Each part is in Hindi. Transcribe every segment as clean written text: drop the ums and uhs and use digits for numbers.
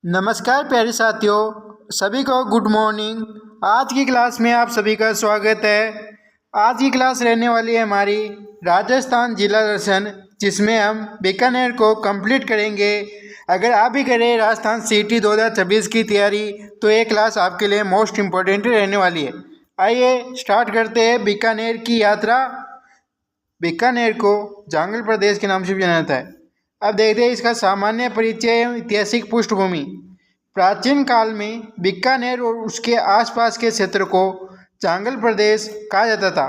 नमस्कार प्यारे साथियों, सभी को गुड मॉर्निंग। आज की क्लास में आप सभी का स्वागत है। आज की क्लास रहने वाली है हमारी राजस्थान जिला दर्शन, जिसमें हम बीकानेर को कंप्लीट करेंगे। अगर आप भी करें राजस्थान सीटी 2026 की तैयारी तो ये क्लास आपके लिए मोस्ट इम्पोर्टेंट रहने वाली है। आइए स्टार्ट करते हैं बीकानेर की यात्रा। बीकानेर को जांगल प्रदेश के नाम से भी जाना जाता है। अब देखते हैं इसका सामान्य परिचय एवं ऐतिहासिक पृष्ठभूमि। प्राचीन काल में बीकानेर और उसके आसपास के क्षेत्र को जांगल प्रदेश कहा जाता था।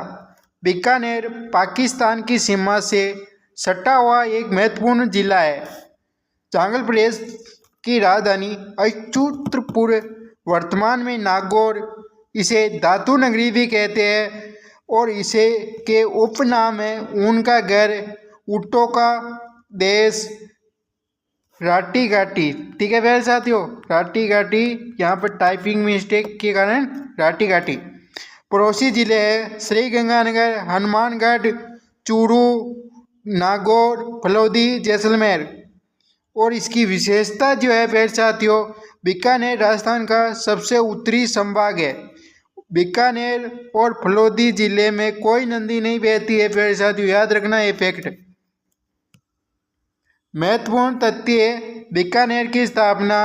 बीकानेर पाकिस्तान की सीमा से सटा हुआ एक महत्वपूर्ण जिला है। जांगल प्रदेश की राजधानी अच्युतपुर, वर्तमान में नागौर, इसे धातु नगरी भी कहते हैं और इसे के उपनाम है उनका घर, ऊँटों का देश, राटी घाटी। ठीक है प्यारे साथियों, राटी घाटी, यहाँ पर टाइपिंग मिस्टेक के कारण राटी घाटी। पड़ोसी जिले हैं श्रीगंगानगर, हनुमानगढ़, चूरू, नागौर, फलौदी, जैसलमेर। और इसकी विशेषता जो है प्यारे साथियों, बीकानेर राजस्थान का सबसे उत्तरी संभाग है। बीकानेर और फलौदी जिले में कोई नदी नहीं बहती है प्यारे साथियों, याद रखना ये फैक्ट। महत्वपूर्ण तथ्य, बीकानेर की स्थापना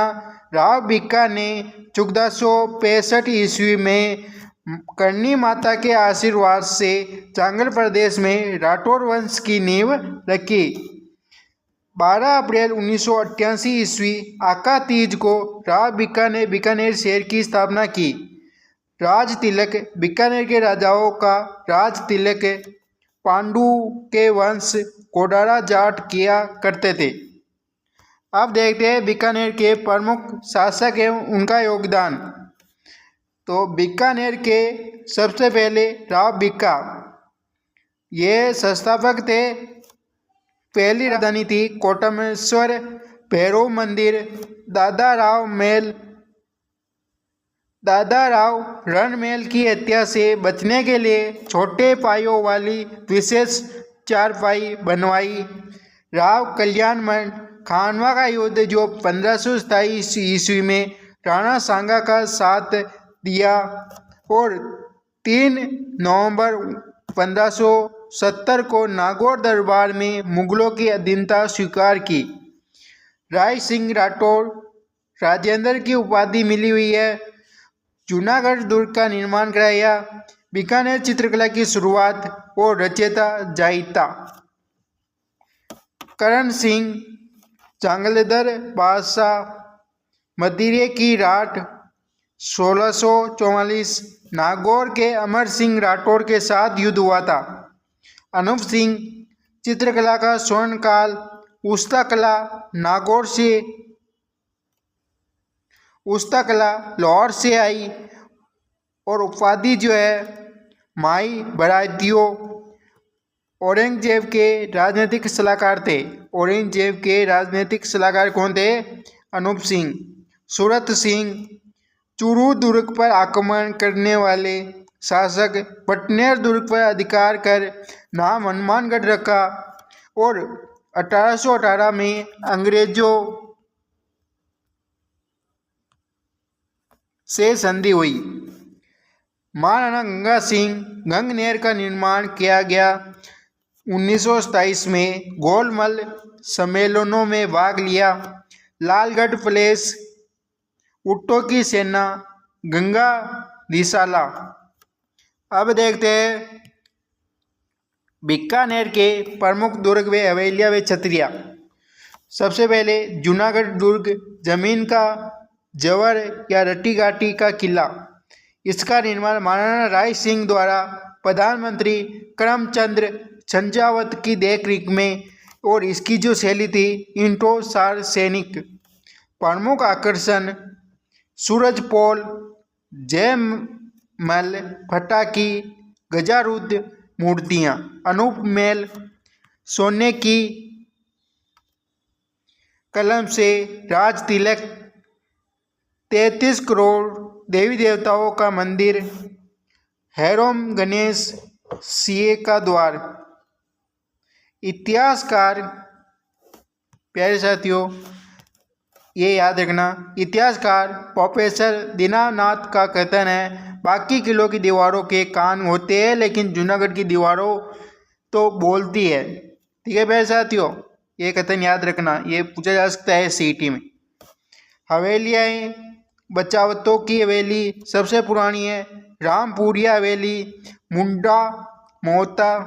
राव बीका ने 1465 ईस्वी में करनी माता के आशीर्वाद से जांगल प्रदेश में राठौर वंश की नींव रखी। 12 अप्रैल 1988 ईस्वी आका तीज को राव बीका ने बीकानेर शहर की स्थापना की। राज तिलक, बीकानेर के राजाओं का राज तिलक पांडु के वंश कोडारा जाट किया करते थे। अब देखते हैं बीकानेर के प्रमुख शासक एवं उनका योगदान। तो बीकानेर के सबसे पहले राव बीका, ये संस्थापक थे। पहली राजधानी थी कोटमेश्वर, भैरव मंदिर, दादा राव रणमेल की हत्या से बचने के लिए छोटे पायों वाली विशेष चारपाई बनवाई। राव कल्याण मंड, खानवा का युद्ध जो 1527 ईस्वी में राणा सांगा का साथ दिया और 3 नवंबर 1570 को नागौर दरबार में मुगलों की अधीनता स्वीकार की। राय सिंह राठौर, राजेंद्र की उपाधि मिली हुई है। जूनागढ़ दुर्ग का निर्माण कराया। बीकानेर चित्रकला की शुरुआत और रचयिता जायिता करण सिंह, चांगलेदर बादशाह, मदिरे की राठ 1644, नागौर के अमर सिंह राठौर के साथ युद्ध हुआ था। अनूप सिंह, चित्रकला का स्वर्ण काल, उस्ता कला नागौर से, उस्ता कला लाहौर से आई और उपाधि जो है माई बरातियों। औरंगजेब के राजनीतिक सलाहकार थे। औरंगजेब के राजनीतिक सलाहकार कौन थे? अनूप सिंह। सूरत सिंह, चूरू दुर्ग पर आक्रमण करने वाले शासक। पटनेर दुर्ग पर अधिकार कर नाम हनुमानगढ़ रखा और 1818 में अंग्रेजों से संधि हुई। महाराणा गंगा सिंह, गंगनेर का निर्माण किया गया। 1927 में गोलमल सम्मेलनों में भाग लिया। लालगढ़ प्लेस, ऊँटों की सेना, गंगा दिसाला। अब देखते हैं बीकानेर के प्रमुख दुर्ग व हवेलियाँ व छतरियाँ। सबसे पहले जूनागढ़ दुर्ग, जमीन का जवर या रट्टी घाटी का किला। इसका निर्माण महाराणा राय सिंह द्वारा प्रधानमंत्री करमचंद संजावत की देखरेख में, और इसकी जो शैली थी इंटो सार सैनिक। प्रमुख आकर्षण सूरजपोल, जयमल फटाकी, गजारुद्ध मूर्तियाँ। अनूप महल, सोने की कलम से राज तिलक। 33 करोड़ देवी देवताओं का मंदिर। हैरोम गणेश सीए का द्वार। इतिहासकार प्यारे साथियों, ये याद रखना। इतिहासकार प्रोफेसर दीनानाथ का कथन है, बाकी किलों की दीवारों के कान होते हैं लेकिन जूनागढ़ की दीवारों तो बोलती है। ठीक है मेरे साथियों, ये कथन याद रखना, ये पूछा जा सकता है सीटी में। हवेलियाँ, बचावतों की हवेली सबसे पुरानी है, रामपुरिया हवेली, मुंडा मोहता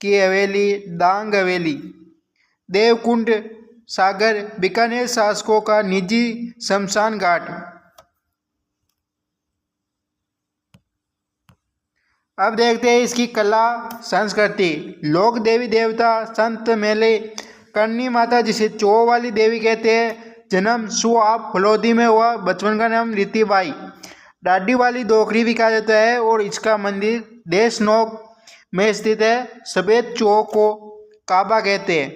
की हवेली, डांग हवेली, देवकुंड सागर बीकानेर शासकों का निजी शमशान घाट। अब देखते हैं इसकी कला संस्कृति। लोक देवी देवता संत मेले, करनी माता जिसे चो वाली देवी कहते हैं, जन्म सुआब फलोदी में हुआ, बचपन का नाम रीतिबाई, डाडी वाली दोखरी भी कहा जाता है और इसका मंदिर देशनोक में स्थित है। सफेद चो को काबा कहते हैं।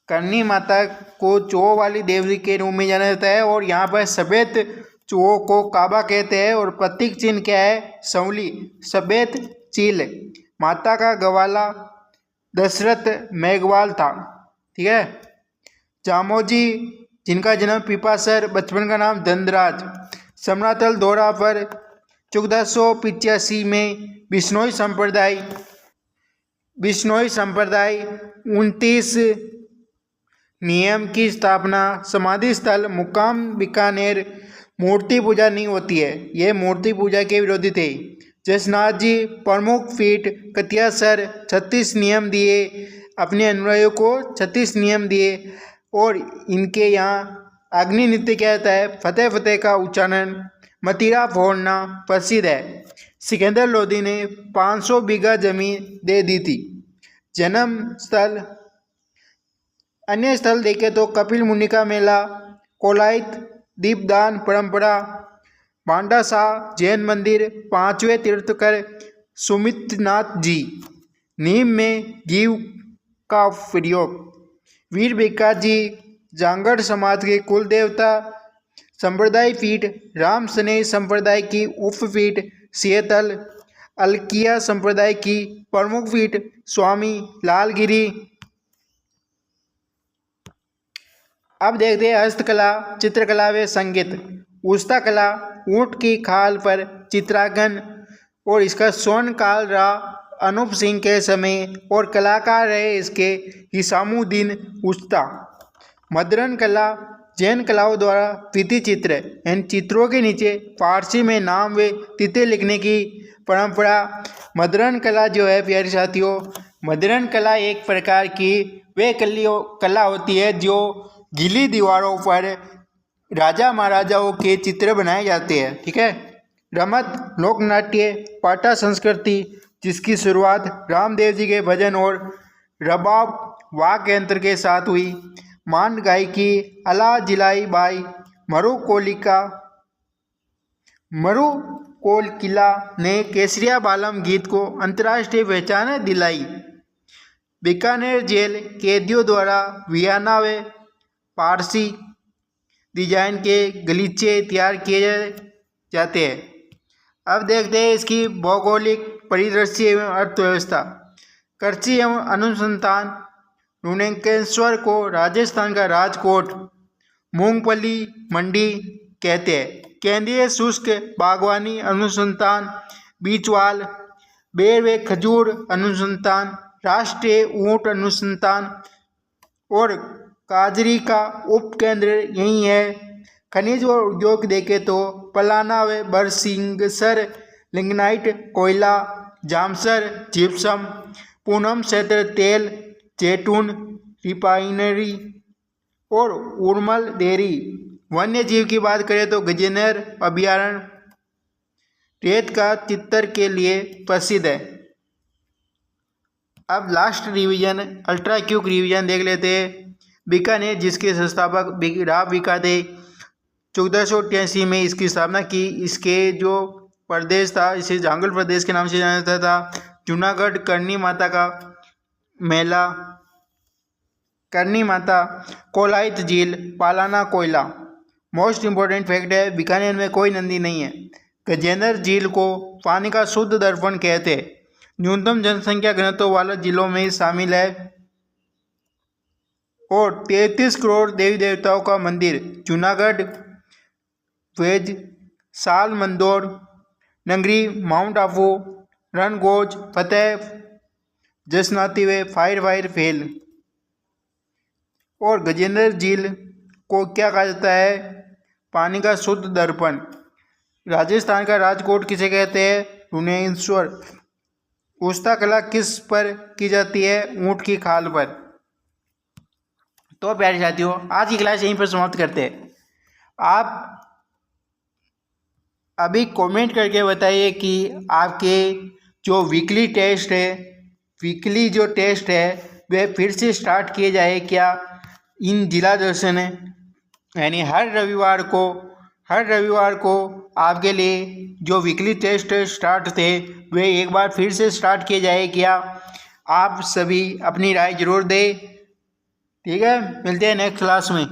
करनी माता को चो वाली देवी के रूप में जाना जाता है और यहाँ पर सफेद चो को काबा कहते हैं और प्रतीक चिन्ह क्या है, संवली सफेद चील। माता का गवाला दशरथ मेघवाल था। ठीक है। जामोजी जिनका जन्म पिपासर, बचपन का नाम धनराज, समरातल दौरा पर 1485 में बिश्नोई संप्रदाय 29 नियम की स्थापना, समाधि स्थल मुकाम बीकानेर। मूर्ति पूजा नहीं होती है, ये मूर्ति पूजा के विरोधी थे। जसनाथ जी प्रमुख पीठ कतियासर 36 नियम दिए, अपने अनुयायियों को 36 नियम दिए और इनके यहाँ अग्नि नृत्य क्या होता है, फतेह फतेह का उच्चारण, मतीरा फोड़ना प्रसिद्ध है। सिकंदर लोधी ने 500 बीघा जमीन दे दी थी। जन्म स्थल, अन्य स्थल देखें तो कपिल मुनि का मेला, कोलायत दीपदान परंपरा, बांडा शाह जैन मंदिर, 5वें तीर्थकर सुमितनाथ जी, नीम में घी का प्रयोग, वीर भिक्खा जी जांगड़ समाज के कुल देवता, संप्रदाय पीठ राम स्नेह संप्रदाय की उपपीठ सियतल, अलकिया संप्रदाय की प्रमुख पीठ स्वामी लालगिरी। अब देखते हैं हस्तकला, चित्रकला व संगीत। उस्ता कला, ऊँट की खाल पर चित्रांकन और इसका स्वर्ण काल रहा अनूप सिंह के समय और कलाकार रहे इसके हिसामुद्दीन उस्ता। मदरन कला, जैन कलाओं द्वारा तिथि चित्र, इन चित्रों के नीचे फारसी में नाम व तिथि लिखने की परंपरा। मदरन कला जो है प्यारे साथियों, मदरन कला एक प्रकार की वे कला होती है जो गीली दीवारों पर राजा महाराजाओं के चित्र बनाए जाते हैं। ठीक है। रमत, लोकनाट्य, पाटा संस्कृति जिसकी शुरुआत रामदेव जी के भजन और रबाब वाद्य यंत्र के साथ हुई। मांड गायकी, अला जिलाई बाई मरु कोलकिला ने केसरिया बालम गीत को अंतर्राष्ट्रीय पहचान दिलाई। बीकानेर जेल कैदियों द्वारा वियना व पारसी डिजाइन के गलीचे तैयार किए जाते हैं। अब देखते हैं इसकी भौगोलिक परिदृश्य एवं अर्थव्यवस्था। कृषि एवं अनुसंधान, रुनेकेश्वर को राजस्थान का राजकोट, मूंगफली मंडी कहते हैं। केंद्रीय शुष्क बागवानी अनुसंधान, बीचवाल, बेर व खजूर अनुसंधान, राष्ट्रीय ऊंट अनुसंधान और काजरी का उपकेंद्र यही है। खनिज और उद्योग देखें तो पलाना व बरसिंगसर लिग्नाइट, कोयला, जामसर जिप्सम, पूनम क्षेत्र तेल, जैतून रिफाइनरी और उर्मल डेयरी। वन्य जीव की बात करें तो गजेंद्र अभयारण्य रेत का चित्तर के लिए प्रसिद्ध है। अब last revision, ultra quick revision देख लेते हैं। बीकानेर जिसके संस्थापक राव भिक्खा थे, 1488 में इसकी स्थापना की। इसके जो प्रदेश था इसे जांगल प्रदेश के नाम से जाना जाता था। जूनागढ़ करनी माता का मेला, करनी माता, कोलायत झील, पालाना कोयला। मोस्ट इम्पोर्टेंट फैक्ट है बीकानेर में कोई नदी नहीं है। गजेंद्र झील को पानी का शुद्ध दर्पण कहते हैं। न्यूनतम जनसंख्या घनत्व वाला जिलों में शामिल है। और 33 करोड़ देवी देवताओं का मंदिर जूनागढ़, वेज, साल मंदोर, नंगरी, माउंट आबू, रणगोज, फतेह, जसनाती वे, फायर फेल। और गजेंद्र झील को क्या कहा जाता है? पानी का शुद्ध दर्पण। राजस्थान का राजकोट किसे कहते हैं? भुवनेश्वर। उस्ता कला किस पर की जाती है? ऊंट की खाल पर। तो प्यारे साथियों, आज की क्लास यहीं पर समाप्त करते हैं। आप अभी कमेंट करके बताइए कि आपके जो वीकली टेस्ट है वे फिर से स्टार्ट किए जाए क्या इन जिला दर्शन है, यानी हर रविवार को आपके लिए जो वीकली टेस्ट स्टार्ट थे वे एक बार फिर से स्टार्ट किए जाए क्या? आप सभी अपनी राय जरूर दें। ठीक है, मिलते हैं नेक्स्ट क्लास में।